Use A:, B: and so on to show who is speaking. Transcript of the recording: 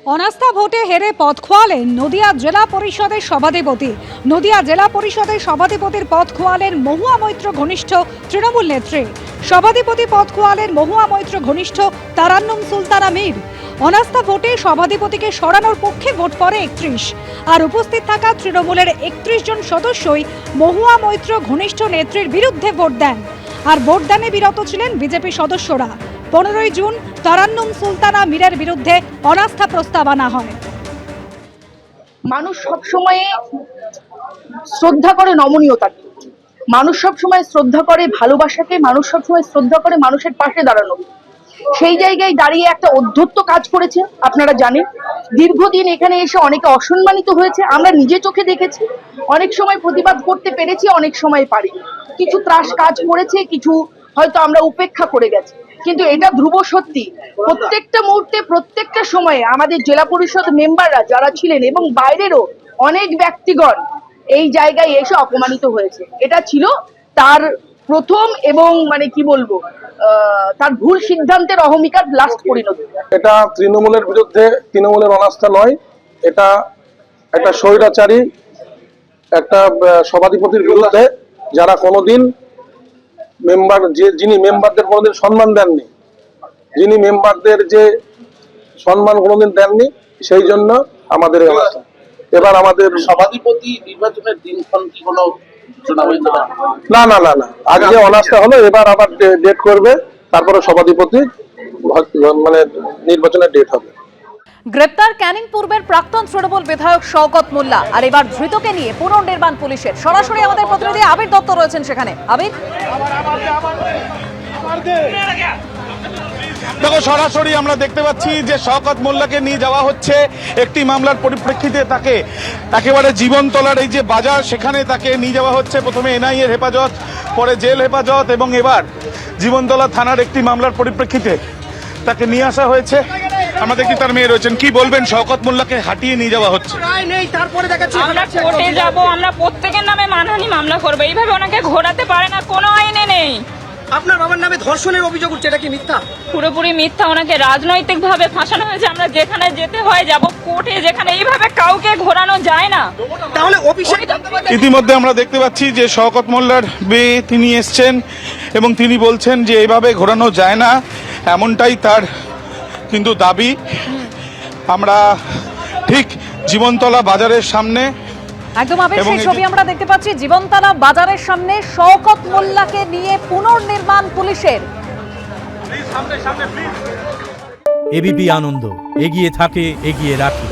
A: অনাস্থা ভোটে হেরে পদ খোয়ালেন নদিয়া জেলা পরিষদের সভাধিপতি। নদিয়া জেলা পরিষদের সভাধিপতির পদ খোয়ালেন মহুয়া মৈত্র ঘনিষ্ঠ তৃণমূল নেত্রী। সভাধিপতি পদ খোয়ালেন মহুয়া মৈত্র ঘনিষ্ঠ তারান্নুম সুলতানা মীর। অনাস্থা ভোটে সভাধিপতিকে সরানোর পক্ষে ভোট পড়ে 31, আর উপস্থিত থাকা তৃণমূলের 31 জন সদস্যই মহুয়া মৈত্র ঘনিষ্ঠ নেত্রীর বিরুদ্ধে ভোট দেন। আর ভোটদানে বিরত ছিলেন বিজেপি সদস্যরা। 15ই জুন তারান্নুম সুলতানা মীরের বিরুদ্ধে অনাস্থা প্রস্তাব আনা হয়।
B: মানুষ সবসময় শ্রদ্ধা করে নমনীয়তাকে, মানুষ সবসময় শ্রদ্ধা করে ভালোবাসাকে, মানুষ সবসময় শ্রদ্ধা করে মানুষের পাশে দাঁড়ানো। সেই জায়গায় দাঁড়িয়ে একটা অধ্যত্ত কাজ করেছে। আপনারা জানেন, দীর্ঘদিন এখানে এসে অনেকে অসম্মানিত হয়েছে, আমরা নিজে চোখে দেখেছি। অনেক সময় প্রতিবাদ করতে পেরেছি, অনেক সময় পারি। কিছু ত্রাস কাজ করেছে, কিছু হয়তো আমরা উপেক্ষা করে গেছি। কিন্তু এটা ধ্রুব সত্যি, প্রত্যেকটা মুহূর্তে প্রত্যেকটা সময়ে আমাদের জেলা পরিষদ মেম্বাররা যারা ছিলেন এবং বাইরেরও অনেক ব্যক্তিগণ এই জায়গায় এসে অপমানিত হয়েছে। এটা ছিল তার প্রথম এবং কি বলবো, তার ভুল সিদ্ধান্তের অহমিকার লাস্ট পরিণতি।
C: এটা তৃণমূলের বিরুদ্ধে, তৃণমূলের অনাস্থা নয়, এটা একটা স্বৈরাচারী একটা সভাধিপতির বিরুদ্ধে, যারা কোনোদিন যিনি মেম্বারদের কোনোদিন সম্মান দেননি, যিনি মেম্বারদের যে সম্মান কোনোদিন দেননি, সেই জন্য আমাদের এই অনাস্থা। এবার আমাদের
D: সভাধিপতি নির্বাচনের দিনক্ষণ কি কোনো সূচনা হয়েছে?
C: না না না না, আজকে অনাস্থা হলো, এবার আবার ডেট করবে, তারপরে সভাধিপতি নির্বাচনের ডেট হবে।
E: গ্রেপ্তার ক্যানিং পূর্বের প্রাক্তন তৃণমূল বিধায়ক শওকত মোল্লা, আর এবার ধৃতকে নিয়ে পুনর্নির্মাণ পুলিশের। সরাসরি আমাদের প্রতিনিধি আবির দত্ত রয়েছেন সেখানে। আবির,
F: দেখো, সরাসরি আমরা দেখতে পাচ্ছি যে শওকত মোল্লাকে নিয়ে যাওয়া হচ্ছে একটি মামলার পরিপ্রেক্ষিতে। তাকে একেবারে জীবনতলার এই যে বাজার, সেখানে তাকে নিয়ে যাওয়া হচ্ছে। প্রথমে এনআইএ এর হেফাজত, পরে জেল হেফাজত, এবং এবার জীবনতলা থানার একটি মামলার পরিপ্রেক্ষিতে তাকে নিয়ে আসা হয়েছে। আমরা দেখি তার মেয়ে রয়েছেন। কি বলবেন? শওকত মোল্লাকে হাঁটিয়ে নিয়ে যাওয়া হচ্ছে।
G: আমরা কোর্টে যাব, আমরা প্রত্যেকের নামে মানহানি মামলা করবো। এইভাবে ওনাকে ঘোরাতে পারে না, কোনো আইনে নেই।
H: আপনার বাবার নামে ধর্ষণের অভিযোগ উঠছে, এটা কি মিথ্যা?
G: পুরোপুরি মিথ্যা। ওনাকে রাজনৈতিক ভাবে ফাঁসানো হয়েছে। আমরা যেখানে যেতে হয় যাব, কোর্টে, যেখানে এইভাবে কাউকে ঘোরানো যায় না।
H: তাহলে অফিসে
F: ইতিমধ্যে আমরা দেখতে পাচ্ছি যে শওকত মোল্লার মেয়ে তিনি এসছেন এবং তিনি বলছেন যে এইভাবে ঘোরানো যায় না, এমনটাই তার কিন্তু দাবি। আমরা ঠিক জীবনতলা বাজারের সামনে
E: একদম আবির, সেই ছবি আমরা দেখতে পাচ্ছি। জীবনতলা বাজারের সামনে শওকত মোল্লাকে নিয়ে পুনর্নির্মাণ পুলিশের।
I: এবিপি আনন্দ, এগিয়ে থাকে, এগিয়ে রাখে।